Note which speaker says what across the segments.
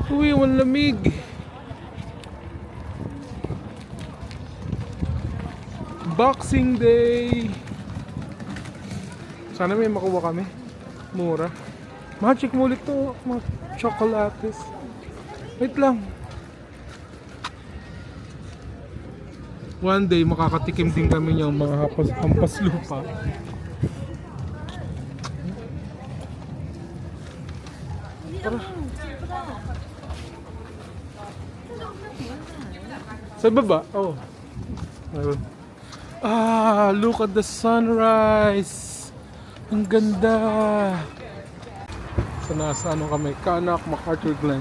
Speaker 1: Uy, ang lamig. Boxing Day. Sana may makuha kami. Mura. Check mo ulit to. Mga chocolates. Wait lang. One day makakatikim din kami ng mga hampas lupa. Tara. Sa baba? Oh. Ayun. Look at the sunrise. Ang ganda. So nasa ano kami, Canuck, MacArthur Glen.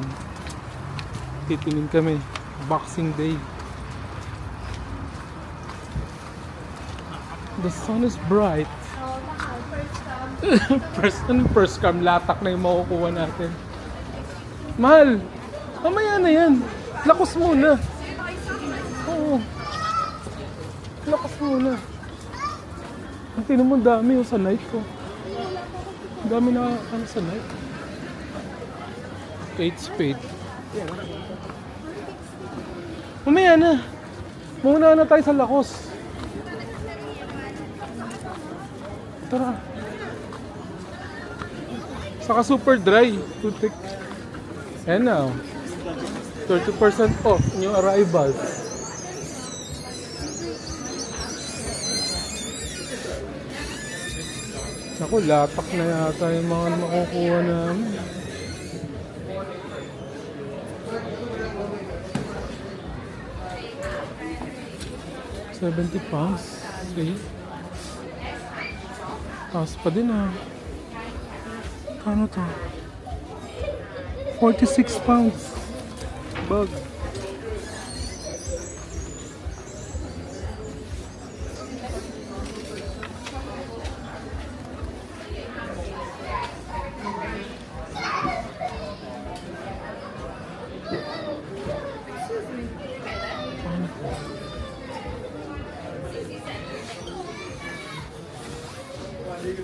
Speaker 1: Titingin kami. Boxing Day. The sun is bright. First cam, latak na yung makukuha natin. Mahal, mamaya na yan. Lakas muna. Oo. Lakas muna. Ang tinan mo, dami yung sa night ko. Ang dami na sa night. Kate Spade. Mamaya na. Muna na tayo sa Lakos. Tara. Saka super dry. Tutik. And now, 30% off yung arrival. Naku, latak na yata yung mga makukuha namin. £70. Okay. Taas pa din ah. Kano to? £46 bag.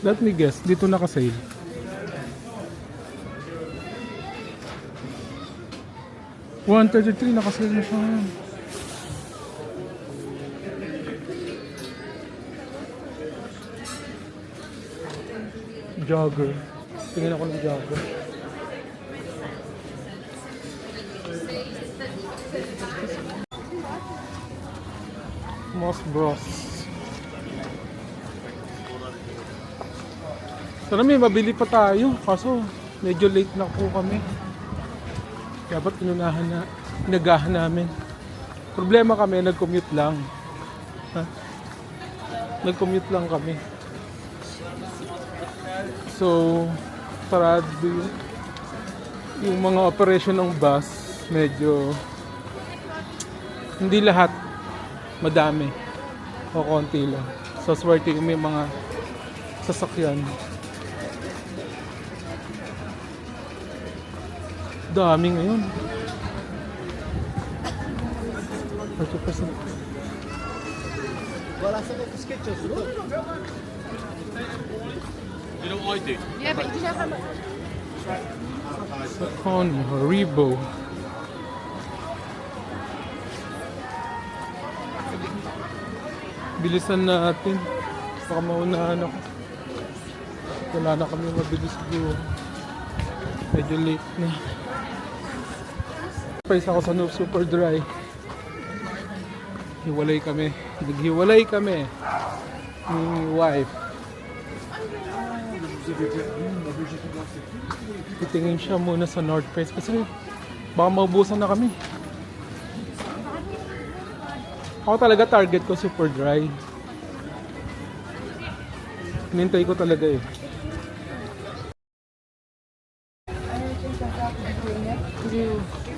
Speaker 1: Let me guess, dito naka-sale. $133 naka-sale na siya. Jogger. Tingnan ako ng jogger. Moss Bros. Sana may mabili pa tayo, kaso medyo late na po kami. Kaya ba't inagahan namin? Problema kami, nag-commute lang. Nag-commute lang kami. So, sarado yung mga operation ng bus, medyo hindi lahat madami o konti lang. So, swerte may mga sasakyan. Dami ngayon. 30%.
Speaker 2: You know what I do?
Speaker 3: Yeah, but you just have
Speaker 1: Saucony, Haribo. Bilisan natin. Baka maunahan ako. Wala na kami mabilis siguro. Medyo late na. Price ako sa Noob Super Dry. Hiwalay kami. Naghiwalay kami ni wife. Titingin siya muna sa North Face kasi baka maubusan na kami. Ako talaga target ko Super Dry. Hinintay ko talaga eh.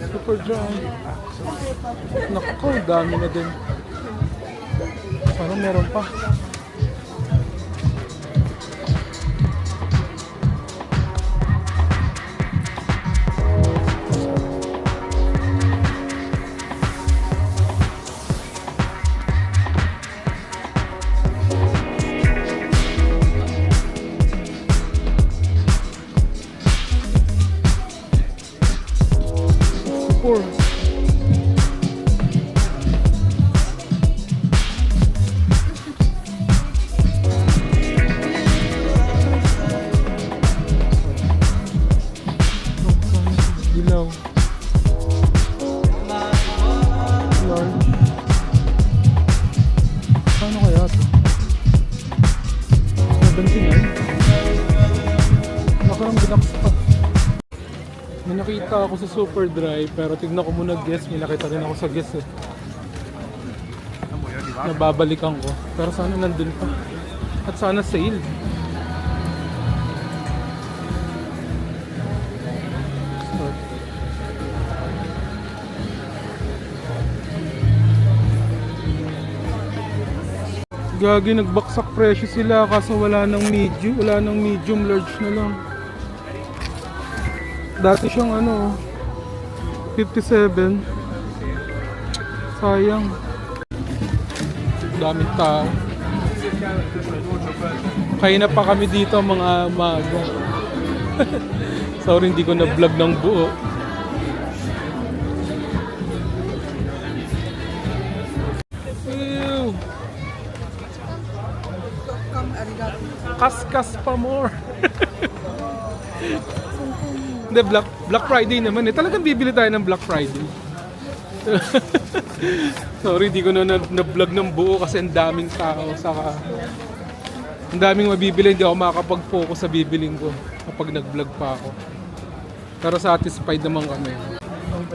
Speaker 1: Super Dry. Naku, dami na din. Parang meron pa. Singapore. Dilaw. Large. Paano kaya ito? 79. Nakarang binaks pa. May nakita ako sa Superdry pero tignan ko muna guess. May nakita rin ako sa guess eh. Nababalikan ko. Pero sana nandun pa. At sana sale. Gagi, nagbaksak presyo sila kaso wala nang medium large na lang. Dati siyang 57. Sayang. Daming tao. Kaya na pa kami dito mga maga. Sorry, hindi ko na vlog ng buo. Kaskas pa more. Hindi, Black Friday naman eh. Talagang bibili tayo ng Black Friday. Sorry, di ko na-vlog ng buo kasi ang daming tao. Saka ang daming mabibili. Hindi ako makakapag-focus sa bibiling ko kapag nag-vlog pa ako. Pero satisfied naman kami.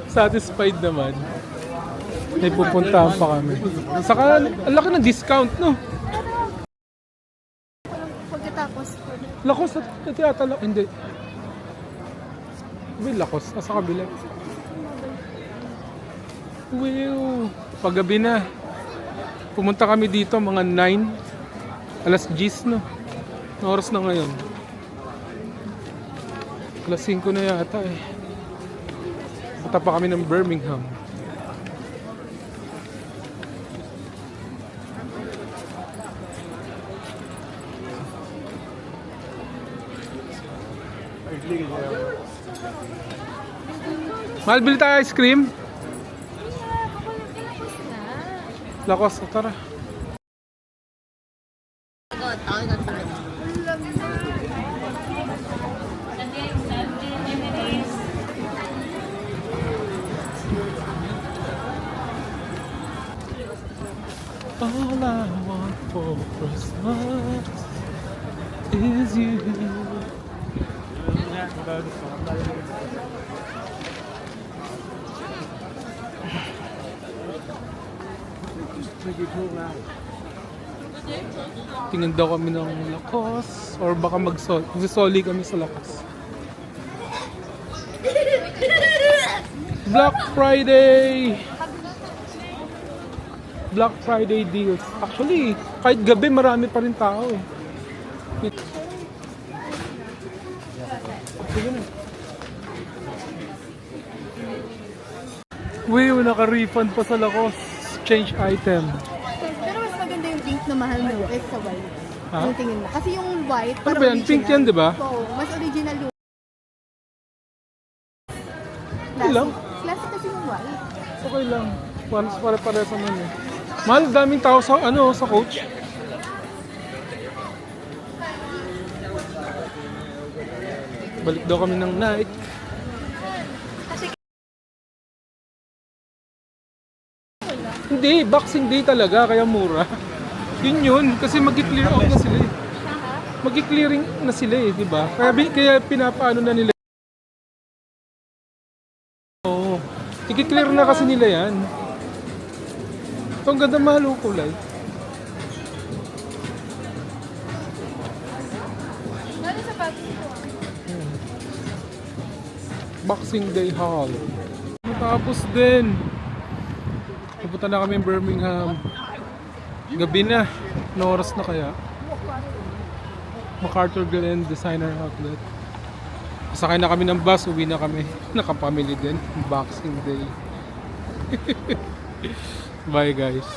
Speaker 1: Satisfied naman. May pupuntahan pa kami. Saka ang laki ng discount, no? Lakos at tiyatala. Hindi. May lakos. Sa kabila. Wow. Paggabi na. Pumunta kami dito mga 9. Alas 10 no. Ang oras na ngayon. Alas 5 na yata eh. Punta pa kami ng Birmingham. Mahal, bili tayo ice cream? Lakos, tara. All I want for Christmas is you. Tingin daw kami ng Lakos or baka magsisoli kami sa Lakos. Black Friday! Black Friday deals. Actually, kahit gabi marami pa rin tao eh. Sige na. Uy, naka-refund pa sa Lakos. Change item.
Speaker 2: Pero mas maganda yung pink na mahal mo kaysa sa white.
Speaker 1: Ha?
Speaker 2: Yung tingin mo. Kasi yung white,
Speaker 1: Ano
Speaker 2: parang
Speaker 1: ba yan?
Speaker 2: original.
Speaker 1: Pink yan, di ba?
Speaker 2: Oo, mas original yung
Speaker 1: Okay lang.
Speaker 2: Classic kasi yung white.
Speaker 1: Okay lang. Pare-pare sa man eh. Mahal, daming tao sa sa coach. Balik daw kami ng night. Hindi, Boxing Day talaga, kaya mura. Yun, kasi mag-clear out na sila eh. Mag-clearing na sila eh, di ba? Kaya pinapaano na nila. Oo. I-clear na kasi nila yan. Ito ang ganda, mahal ang kulay. Boxing Day Haul. Tapos din. Pupunta na kami in Birmingham. Gabi na. No oras na kaya. MacArthur Glen Designer Outlet. Sakay na kami ng bus. Uwi na kami. Nakapamily din. Boxing Day. Bye guys.